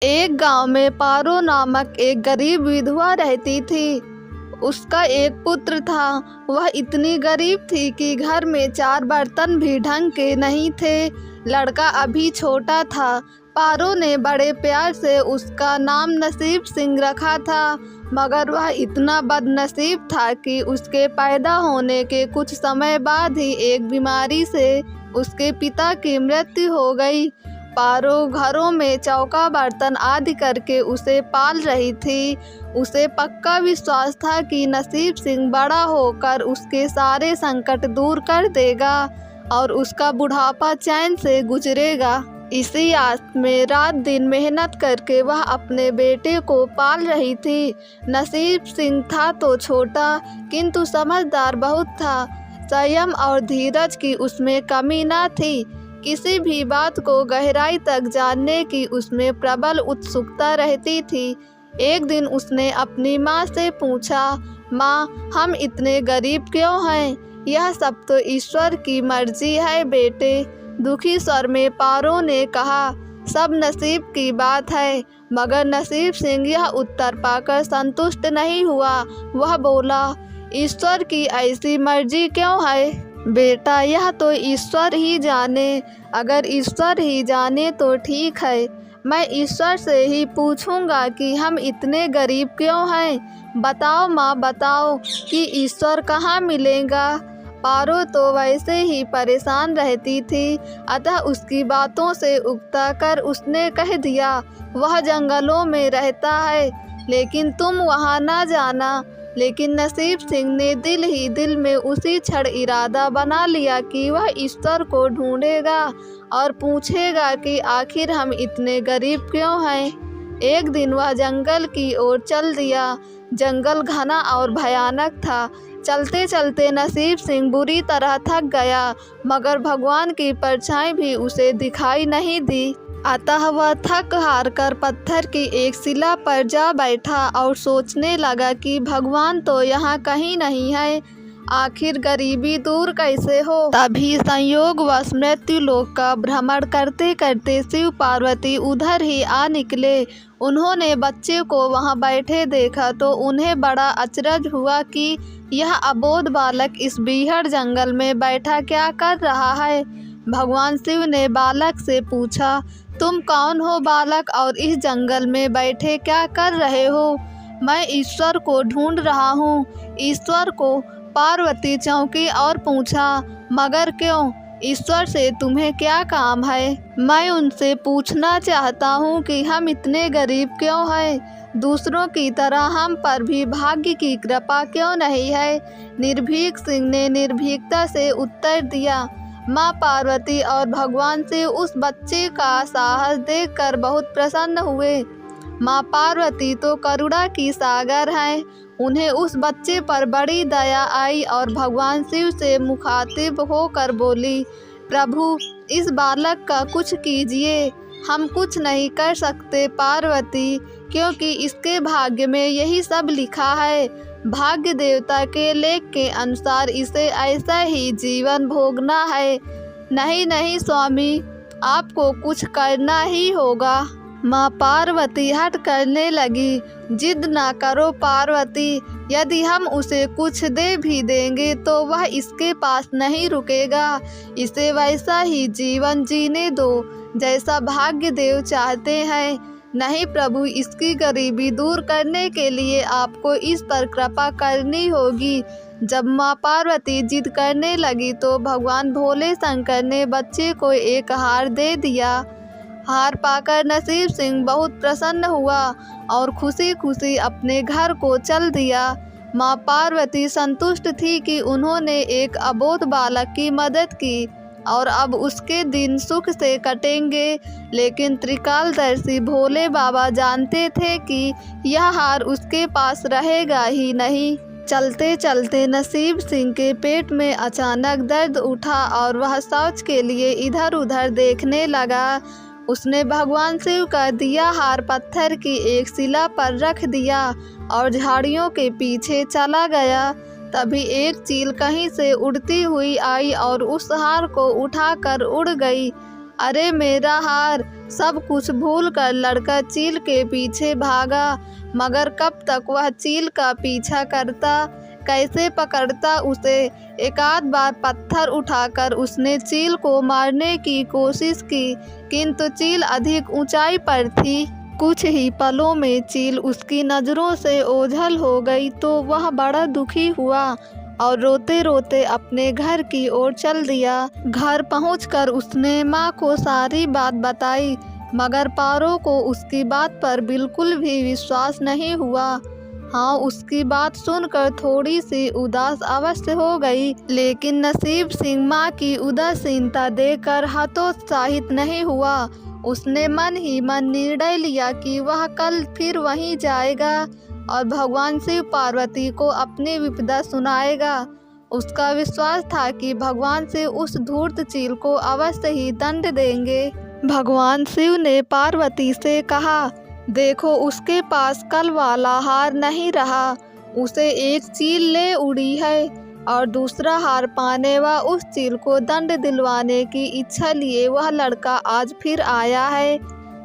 एक गांव में पारो नामक एक गरीब विधवा रहती थी। उसका एक पुत्र था। वह इतनी गरीब थी कि घर में 4 बर्तन भी ढंग के नहीं थे। लड़का अभी छोटा था। पारो ने बड़े प्यार से उसका नाम नसीब सिंह रखा था, मगर वह इतना बदनसीब था कि उसके पैदा होने के कुछ समय बाद ही एक बीमारी से उसके पिता की मृत्यु हो गई। पारो घरों में चौका बर्तन आदि करके उसे पाल रही थी। उसे पक्का विश्वास था कि नसीब सिंह बड़ा होकर उसके सारे संकट दूर कर देगा और उसका बुढ़ापा चैन से गुजरेगा। इसी आस में रात दिन मेहनत करके वह अपने बेटे को पाल रही थी। नसीब सिंह था तो छोटा, किंतु समझदार बहुत था। संयम और धीरज की उसमें कमी न थी। किसी भी बात को गहराई तक जानने की उसमें प्रबल उत्सुकता रहती थी। एक दिन उसने अपनी माँ से पूछा, माँ, हम इतने गरीब क्यों हैं? यह सब तो ईश्वर की मर्जी है बेटे। दुखी स्वर में पारो ने कहा, सब नसीब की बात है। मगर नसीब सिंह यह उत्तर पाकर संतुष्ट नहीं हुआ। वह बोला, ईश्वर की ऐसी मर्जी क्यों है? बेटा, यह तो ईश्वर ही जाने। अगर ईश्वर ही जाने तो ठीक है। मैं ईश्वर से ही पूछूंगा कि हम इतने गरीब क्यों हैं। बताओ माँ, बताओ कि ईश्वर कहाँ मिलेगा। पारो तो वैसे ही परेशान रहती थी, अतः उसकी बातों से उकता कर उसने कह दिया, वह जंगलों में रहता है, लेकिन तुम वहाँ ना जाना। लेकिन नसीब सिंह ने दिल ही दिल में उसी क्षण इरादा बना लिया कि वह ईश्वर को ढूंढेगा और पूछेगा कि आखिर हम इतने गरीब क्यों हैं। एक दिन वह जंगल की ओर चल दिया। जंगल घना और भयानक था। चलते चलते नसीब सिंह बुरी तरह थक गया, मगर भगवान की परछाई भी उसे दिखाई नहीं दी। अतः वह थक हार कर पत्थर की एक शिला पर जा बैठा और सोचने लगा कि भगवान तो यहाँ कहीं नहीं है। आखिर गरीबी दूर कैसे हो। तभी संयोगवश मृत्यु लोक का भ्रमण करते करते शिव पार्वती उधर ही आ निकले। उन्होंने बच्चे को वहाँ बैठे देखा तो उन्हें बड़ा अचरज हुआ कि यह अबोध बालक इस बीहड़ जंगल में बैठा क्या कर रहा है। भगवान शिव ने बालक से पूछा, तुम कौन हो बालक, और इस जंगल में बैठे क्या कर रहे हो? मैं ईश्वर को ढूंढ रहा हूँ। ईश्वर को? पार्वती चौंकी और पूछा, मगर क्यों? ईश्वर से तुम्हें क्या काम है? मैं उनसे पूछना चाहता हूँ कि हम इतने गरीब क्यों हैं। दूसरों की तरह हम पर भी भाग्य की कृपा क्यों नहीं है। निर्भीक सिंह ने निर्भीकता से उत्तर दिया। माँ पार्वती और भगवान से उस बच्चे का साहस देखकर बहुत प्रसन्न हुए। माँ पार्वती तो करुणा की सागर हैं। उन्हें उस बच्चे पर बड़ी दया आई और भगवान शिव से मुखातिब होकर बोली, प्रभु, इस बालक का कुछ कीजिए। हम कुछ नहीं कर सकते पार्वती, क्योंकि इसके भाग्य में यही सब लिखा है। भाग्य देवता के लेख के अनुसार इसे ऐसा ही जीवन भोगना है। नहीं नहीं स्वामी, आपको कुछ करना ही होगा। माँ पार्वती हट करने लगी। जिद ना करो पार्वती, यदि हम उसे कुछ दे भी देंगे तो वह इसके पास नहीं रुकेगा। इसे वैसा ही जीवन जीने दो जैसा भाग्य देव चाहते हैं। नहीं प्रभु, इसकी गरीबी दूर करने के लिए आपको इस पर कृपा करनी होगी। जब माँ पार्वती जिद करने लगी तो भगवान भोले शंकर ने बच्चे को एक हार दे दिया। हार पाकर नसीब सिंह बहुत प्रसन्न हुआ और खुशी खुशी अपने घर को चल दिया। माँ पार्वती संतुष्ट थी कि उन्होंने एक अबोध बालक की मदद की और अब उसके दिन सुख से कटेंगे। लेकिन त्रिकालदर्शी भोले बाबा जानते थे कि यह हार उसके पास रहेगा ही नहीं। चलते चलते नसीब सिंह के पेट में अचानक दर्द उठा और वह शौच के लिए इधर उधर देखने लगा। उसने भगवान शिव का दिया हार पत्थर की एक शिला पर रख दिया और झाड़ियों के पीछे चला गया। तभी एक चील कहीं से उड़ती हुई आई और उस हार को उठाकर उड़ गई। अरे मेरा हार। सब कुछ भूलकर लड़का चील के पीछे भागा, मगर कब तक वह चील का पीछा करता, कैसे पकड़ता उसे। एक आध बार पत्थर उठाकर उसने चील को मारने की कोशिश की, किंतु चील अधिक ऊंचाई पर थी। कुछ ही पलों में चील उसकी नज़रों से ओझल हो गई तो वह बड़ा दुखी हुआ और रोते रोते अपने घर की ओर चल दिया। घर पहुंचकर उसने माँ को सारी बात बताई, मगर पारो को उसकी बात पर बिल्कुल भी विश्वास नहीं हुआ। हाँ, उसकी बात सुनकर थोड़ी सी उदास अवश्य हो गई, लेकिन नसीब सिंह माँ की उदासीनता देखकर हतोत्साहित नहीं हुआ। उसने मन ही मन निर्णय लिया कि वह कल फिर वहीं जाएगा और भगवान शिव पार्वती को अपनी विपदा सुनाएगा। उसका विश्वास था कि भगवान शिव उस धूर्त चील को अवश्य ही दंड देंगे। भगवान शिव ने पार्वती से कहा, देखो उसके पास कल वाला हार नहीं रहा, उसे एक चील ले उड़ी है और दूसरा हार पाने व उस चील को दंड दिलवाने की इच्छा लिए वह लड़का आज फिर आया है।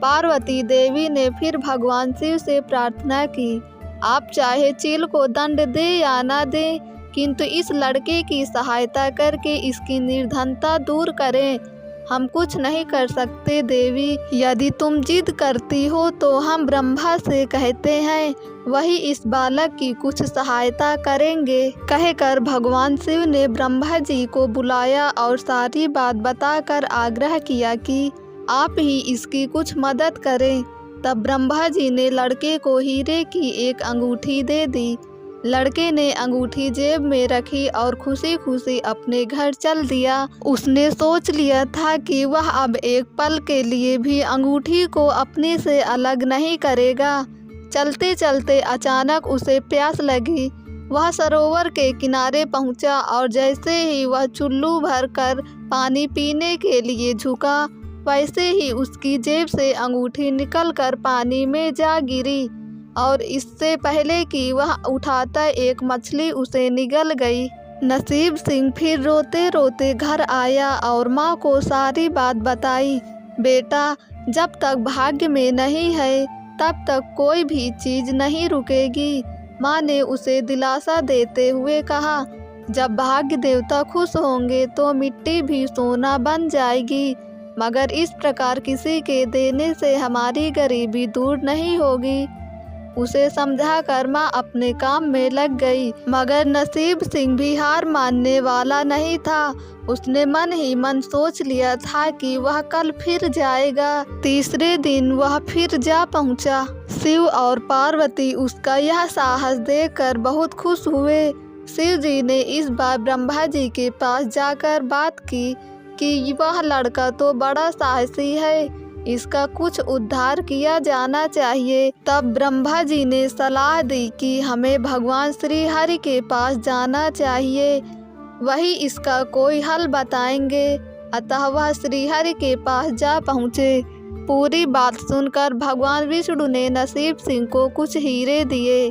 पार्वती देवी ने फिर भगवान शिव से प्रार्थना की, आप चाहे चील को दंड दे या ना दे, किंतु इस लड़के की सहायता करके इसकी निर्धनता दूर करें। हम कुछ नहीं कर सकते देवी, यदि तुम जिद करती हो तो हम ब्रह्मा से कहते हैं, वही इस बालक की कुछ सहायता करेंगे। कहकर भगवान शिव ने ब्रह्मा जी को बुलाया और सारी बात बताकर आग्रह किया कि आप ही इसकी कुछ मदद करें। तब ब्रह्मा जी ने लड़के को हीरे की एक अंगूठी दे दी। लड़के ने अंगूठी जेब में रखी और खुशी खुशी अपने घर चल दिया। उसने सोच लिया था कि वह अब एक पल के लिए भी अंगूठी को अपने से अलग नहीं करेगा। चलते चलते अचानक उसे प्यास लगी। वह सरोवर के किनारे पहुंचा और जैसे ही वह चुल्लू भर कर पानी पीने के लिए झुका, वैसे ही उसकी जेब से अंगूठी निकलकर पानी में जा गिरी और इससे पहले कि वह उठाता एक मछली उसे निगल गई। नसीब सिंह फिर रोते रोते घर आया और माँ को सारी बात बताई। बेटा, जब तक भाग्य में नहीं है तब तक कोई भी चीज़ नहीं रुकेगी। माँ ने उसे दिलासा देते हुए कहा, जब भाग्य देवता खुश होंगे तो मिट्टी भी सोना बन जाएगी, मगर इस प्रकार किसी के देने से हमारी गरीबी दूर नहीं होगी। उसे समझाकर माँ अपने काम में लग गई, मगर नसीब सिंह भी हार मानने वाला नहीं था। उसने मन ही मन सोच लिया था कि वह कल फिर जाएगा। तीसरे दिन वह फिर जा पहुँचा। शिव और पार्वती उसका यह साहस देखकर बहुत खुश हुए। शिव जी ने इस बार ब्रह्मा जी के पास जाकर बात की कि वह लड़का तो बड़ा साहसी है, इसका कुछ उद्धार किया जाना चाहिए। तब ब्रह्मा जी ने सलाह दी कि हमें भगवान श्री हरि के पास जाना चाहिए, वही इसका कोई हल बताएंगे। अतः वह श्री हरि के पास जा पहुँचे। पूरी बात सुनकर भगवान विष्णु ने नसीब सिंह को कुछ हीरे दिए।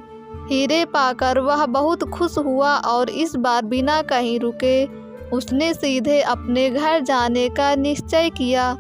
हीरे पाकर वह बहुत खुश हुआ और इस बार बिना कहीं रुके उसने सीधे अपने घर जाने का निश्चय किया,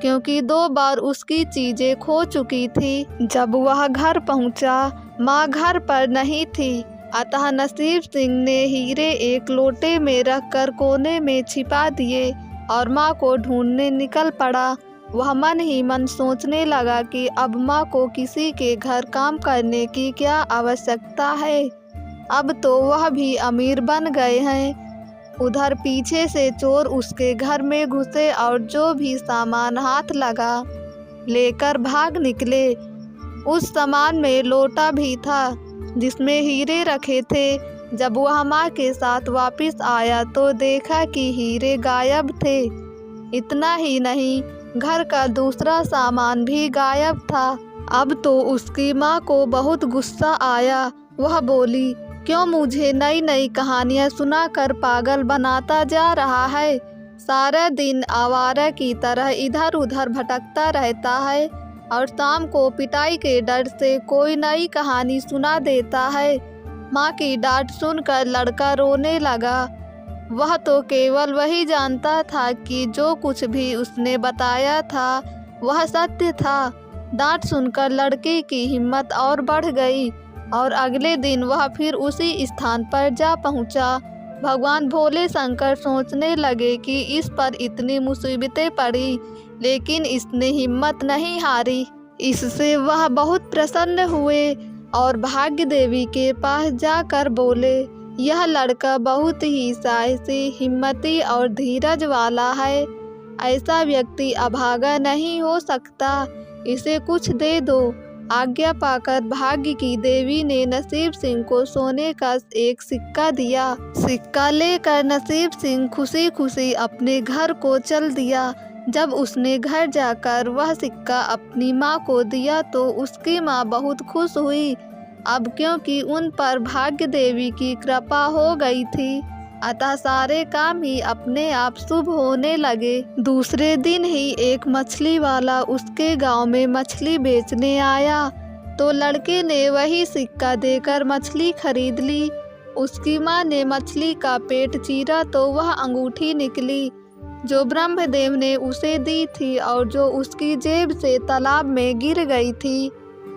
क्योंकि 2 बार उसकी चीज़ें खो चुकी थी। जब वह घर पहुंचा, माँ घर पर नहीं थी, अतः नसीब सिंह ने हीरे एक लोटे में रखकर कोने में छिपा दिए और माँ को ढूंढने निकल पड़ा। वह मन ही मन सोचने लगा कि अब माँ को किसी के घर काम करने की क्या आवश्यकता है, अब तो वह भी अमीर बन गए हैं। उधर पीछे से चोर उसके घर में घुसे और जो भी सामान हाथ लगा लेकर भाग निकले। उस सामान में लोटा भी था जिसमें हीरे रखे थे। जब वह माँ के साथ वापस आया तो देखा कि हीरे गायब थे। इतना ही नहीं, घर का दूसरा सामान भी गायब था। अब तो उसकी माँ को बहुत गुस्सा आया। वह बोली, क्यों मुझे नई नई कहानियाँ सुनाकर पागल बनाता जा रहा है? सारा दिन आवारा की तरह इधर उधर भटकता रहता है और शाम को पिटाई के डर से कोई नई कहानी सुना देता है। माँ की डांट सुनकर लड़का रोने लगा। वह तो केवल वही जानता था कि जो कुछ भी उसने बताया था वह सत्य था। डांट सुनकर लड़के की हिम्मत और बढ़ गई और अगले दिन वह फिर उसी स्थान पर जा पहुंचा। भगवान भोले शंकर सोचने लगे कि इस पर इतनी मुसीबतें पड़ी, लेकिन इसने हिम्मत नहीं हारी। इससे वह बहुत प्रसन्न हुए और भाग्य देवी के पास जाकर बोले, यह लड़का बहुत ही साहसी, हिम्मती और धीरज वाला है। ऐसा व्यक्ति अभागा नहीं हो सकता, इसे कुछ दे दो। आज्ञा पाकर भाग्य की देवी ने नसीब सिंह को सोने का एक सिक्का दिया। सिक्का लेकर नसीब सिंह खुशी खुशी अपने घर को चल दिया। जब उसने घर जाकर वह सिक्का अपनी माँ को दिया तो उसकी माँ बहुत खुश हुई। अब क्योंकि उन पर भाग्य देवी की कृपा हो गई थी, अतः सारे काम ही अपने आप शुभ होने लगे। दूसरे दिन ही एक मछली वाला उसके गांव में मछली बेचने आया तो लड़के ने वही सिक्का देकर मछली खरीद ली। उसकी माँ ने मछली का पेट चीरा तो वह अंगूठी निकली जो ब्रह्मदेव ने उसे दी थी और जो उसकी जेब से तालाब में गिर गई थी।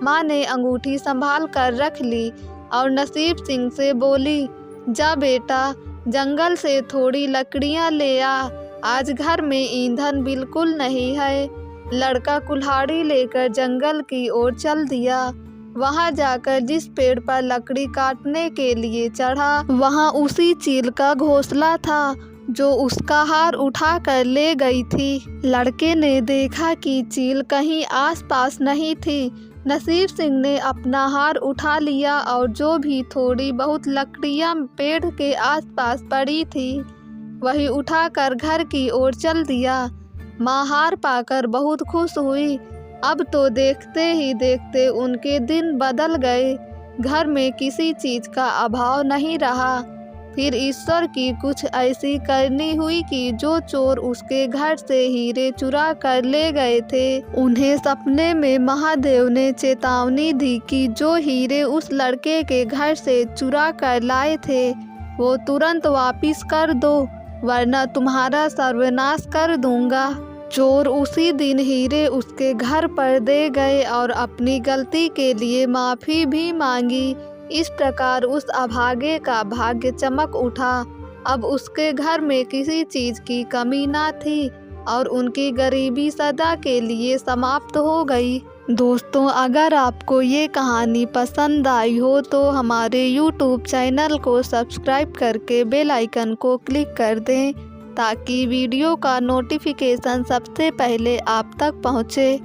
माँ ने अंगूठी संभाल कर रख ली और नसीब सिंह से बोली, जा बेटा जंगल से थोड़ी लकड़ियाँ ले आ, आज घर में ईंधन बिल्कुल नहीं है। लड़का कुल्हाड़ी लेकर जंगल की ओर चल दिया। वहां जाकर जिस पेड़ पर लकड़ी काटने के लिए चढ़ा, वहां उसी चील का घोंसला था जो उसका हार उठा कर ले गई थी। लड़के ने देखा कि चील कहीं आसपास नहीं थी। नसीब सिंह ने अपना हार उठा लिया और जो भी थोड़ी बहुत लकड़ियां पेड़ के आसपास पड़ी थी वही उठाकर घर की ओर चल दिया। माँ हार पाकर बहुत खुश हुई। अब तो देखते ही देखते उनके दिन बदल गए। घर में किसी चीज का अभाव नहीं रहा। फिर ईश्वर की कुछ ऐसी करनी हुई कि जो चोर उसके घर से हीरे चुरा कर ले गए थे, उन्हें सपने में महादेव ने चेतावनी दी कि जो हीरे उस लड़के के घर से चुरा कर लाए थे वो तुरंत वापिस कर दो, वरना तुम्हारा सर्वनाश कर दूंगा। चोर उसी दिन हीरे उसके घर पर दे गए और अपनी गलती के लिए माफ़ी भी मांगी। इस प्रकार उस अभागे का भाग्य चमक उठा। अब उसके घर में किसी चीज की कमी ना थी और उनकी गरीबी सदा के लिए समाप्त हो गई। दोस्तों, अगर आपको ये कहानी पसंद आई हो तो हमारे YouTube चैनल को सब्सक्राइब करके बेल आइकन को क्लिक कर दें ताकि वीडियो का नोटिफिकेशन सबसे पहले आप तक पहुँचे।